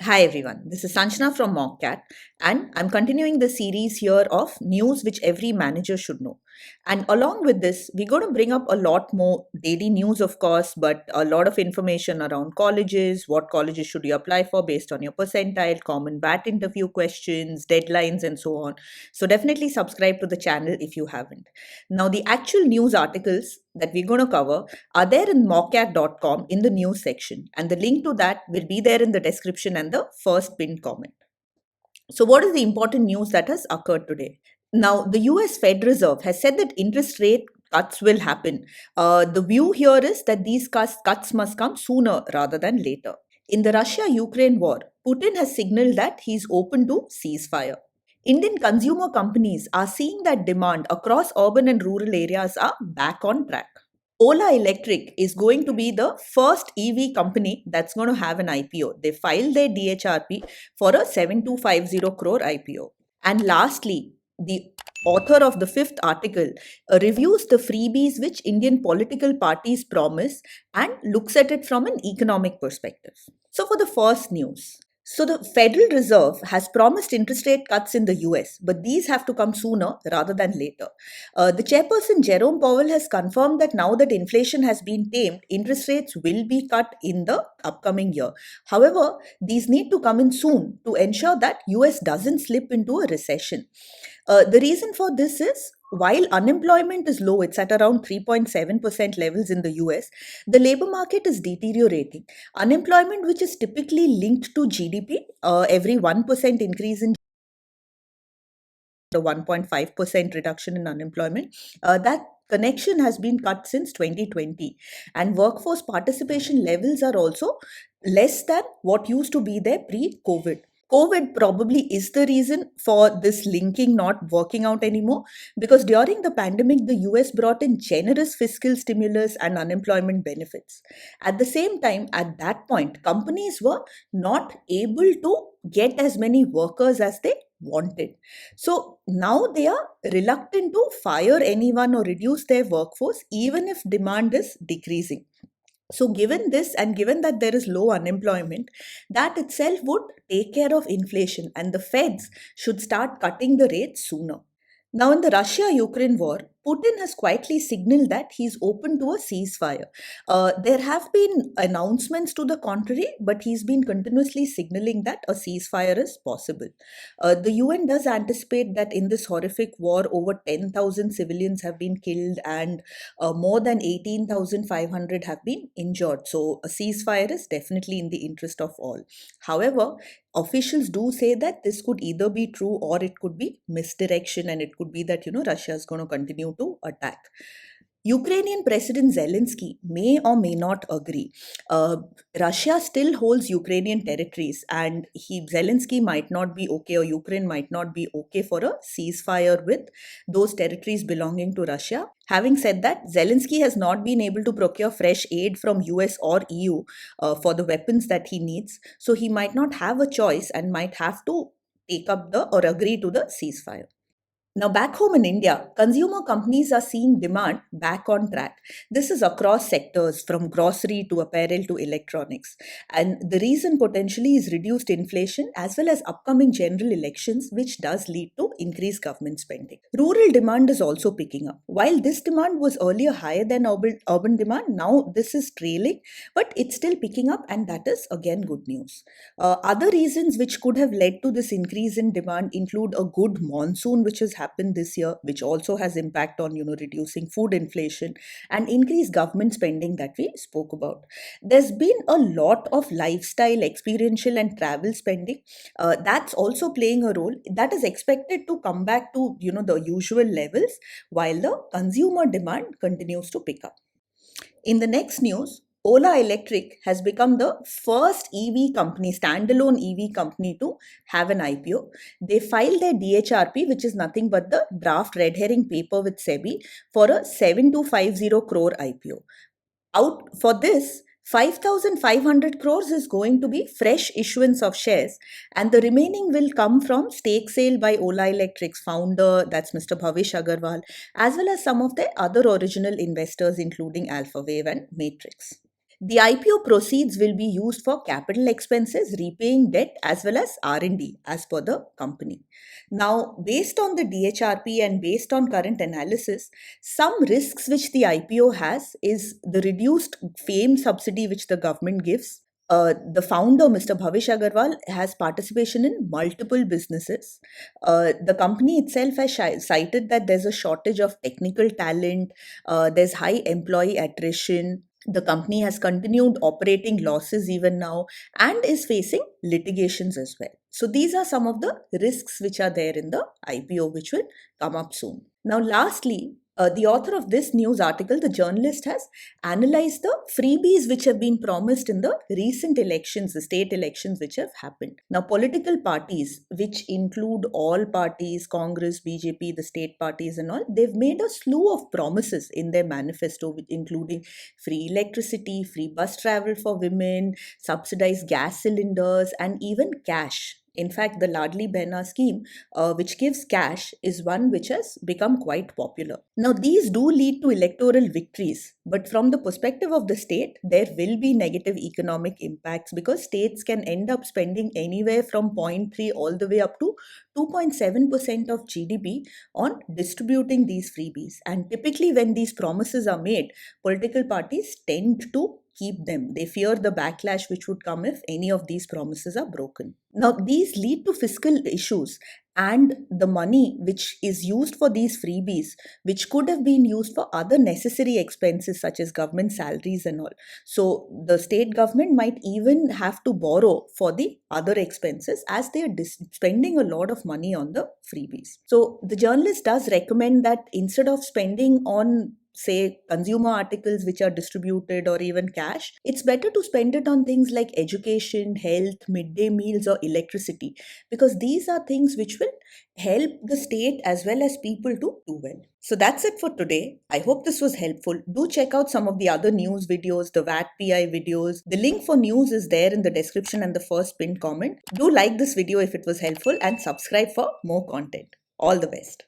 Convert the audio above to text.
Hi everyone, this is Sanjana from Mockat, and I'm continuing the series here of news which every manager should know. And along with this, we're going to bring up a lot more daily news, of course, but a lot of information around colleges, what colleges should you apply for based on your percentile, common VAT interview questions, deadlines, and so on. So definitely subscribe to the channel if you haven't. Now, the actual news articles that we're going to cover are there in mockat.com in the news section, and the link to that will be there in the description and the first pinned comment. So, what is the important news that has occurred today? Now, the US Fed Reserve has said that interest rate cuts will happen. The view here is that these cuts must come sooner rather than later. In the Russia Ukraine war, Putin has signaled that he's open to ceasefire. Indian consumer companies are seeing that demand across urban and rural areas are back on track. Ola Electric is going to be the first EV company that's going to have an IPO. They filed their DHRP for a 7250 crore IPO. And lastly, the author of the fifth article reviews the freebies which Indian political parties promise and looks at it from an economic perspective. So, for the first news, so the Federal Reserve has promised interest rate cuts in the US, but these have to come sooner rather than later. The chairperson Jerome Powell has confirmed that now that inflation has been tamed, interest rates will be cut in the upcoming year. However, these need to come in soon to ensure that US doesn't slip into a recession. The reason for this is while unemployment is low, it's at around 3.7% levels in the US, the labor market is deteriorating. Unemployment, which is typically linked to GDP, every 1% increase in the 1.5% reduction in unemployment, that connection has been cut since 2020. And workforce participation levels are also less than what used to be there pre COVID. COVID probably is the reason for this linking not working out anymore because during the pandemic, the US brought in generous fiscal stimulus and unemployment benefits. At the same time, at that point, companies were not able to get as many workers as they wanted. So now they are reluctant to fire anyone or reduce their workforce, even if demand is decreasing. So, given this and given that there is low unemployment, that itself would take care of inflation, and the Feds should start cutting the rates sooner. Now, in the Russia Ukraine war, Putin has quietly signaled that he's open to a ceasefire. There have been announcements to the contrary, but he's been continuously signaling that a ceasefire is possible. The UN does anticipate that in this horrific war, over 10,000 civilians have been killed and more than 18,500 have been injured. So, a ceasefire is definitely in the interest of all. However, officials do say that this could either be true or it could be misdirection, and it could be that Russia is going to continue to attack. Ukrainian President Zelensky may or may not agree. Uh, Russia still holds Ukrainian territories, and Zelensky might not be okay, or Ukraine might not be okay for a ceasefire with those territories belonging to Russia. Having said that, Zelensky has not been able to procure fresh aid from US or EU for the weapons that he needs, so he might not have a choice and might have to take up the or agree to the ceasefire. Now, back home in India, consumer companies are seeing demand back on track. This is across sectors from grocery to apparel to electronics. And the reason potentially is reduced inflation as well as upcoming general elections, which does lead to increased government spending. Rural demand is also picking up. While this demand was earlier higher than urban demand, now this is trailing, but it's still picking up, and that is again good news. Other reasons which could have led to this increase in demand include a good monsoon which has happened this year, which also has impact on reducing food inflation and increased government spending that we spoke about. There's been a lot of lifestyle, experiential, and travel spending that's also playing a role. That is expected to come back to the usual levels while the consumer demand continues to pick up. In the next news, Ola Electric has become the first EV company, standalone EV company to have an IPO. They filed their DHRP, which is nothing but the draft red herring paper with SEBI, for a 7250 crore IPO. Out for this, 5,500 crores is going to be fresh issuance of shares, and the remaining will come from stake sale by Ola Electric's founder, that's Mr. Bhavish Agarwal, as well as some of the other original investors, including Alphawave and Matrix. The IPO proceeds will be used for capital expenses, repaying debt as well as R&D as per the company. Now, based on the DHRP and based on current analysis, some risks which the IPO has is the reduced FAME subsidy which the government gives. The founder, Mr. Bhavish Agarwal, has participation in multiple businesses. The company itself has cited that there's a shortage of technical talent, there's high employee attrition. The company has continued operating losses even now and is facing litigations as well. So, these are some of the risks which are there in the IPO, which will come up soon. Now, lastly, the author of this news article, the journalist, has analyzed the freebies which have been promised in the recent elections, the state elections which have happened. Now, political parties, which include all parties, Congress, BJP, the state parties, and all, they've made a slew of promises in their manifesto, including free electricity, free bus travel for women, subsidized gas cylinders, and even cash. In fact, the Ladli Behna scheme, which gives cash, is one which has become quite popular. Now, these do lead to electoral victories, but from the perspective of the state, there will be negative economic impacts because states can end up spending anywhere from 0.3 all the way up to 2.7% of GDP on distributing these freebies. And typically, when these promises are made, political parties tend to keep them. They fear the backlash which would come if any of these promises are broken. Now, these lead to fiscal issues, and the money which is used for these freebies, which could have been used for other necessary expenses such as government salaries and all. So, the state government might even have to borrow for the other expenses as they are spending a lot of money on the freebies. So, the journalist does recommend that instead of spending on say consumer articles which are distributed or even cash, it's better to spend it on things like education, health, midday meals, or electricity, because these are things which will help the state as well as people to do well. So that's it for today. I hope this was helpful. Do check out some of the other news videos, the WAT-PI videos. The link for news is there in the description and the first pinned comment. Do like this video if it was helpful and subscribe for more content. All the best.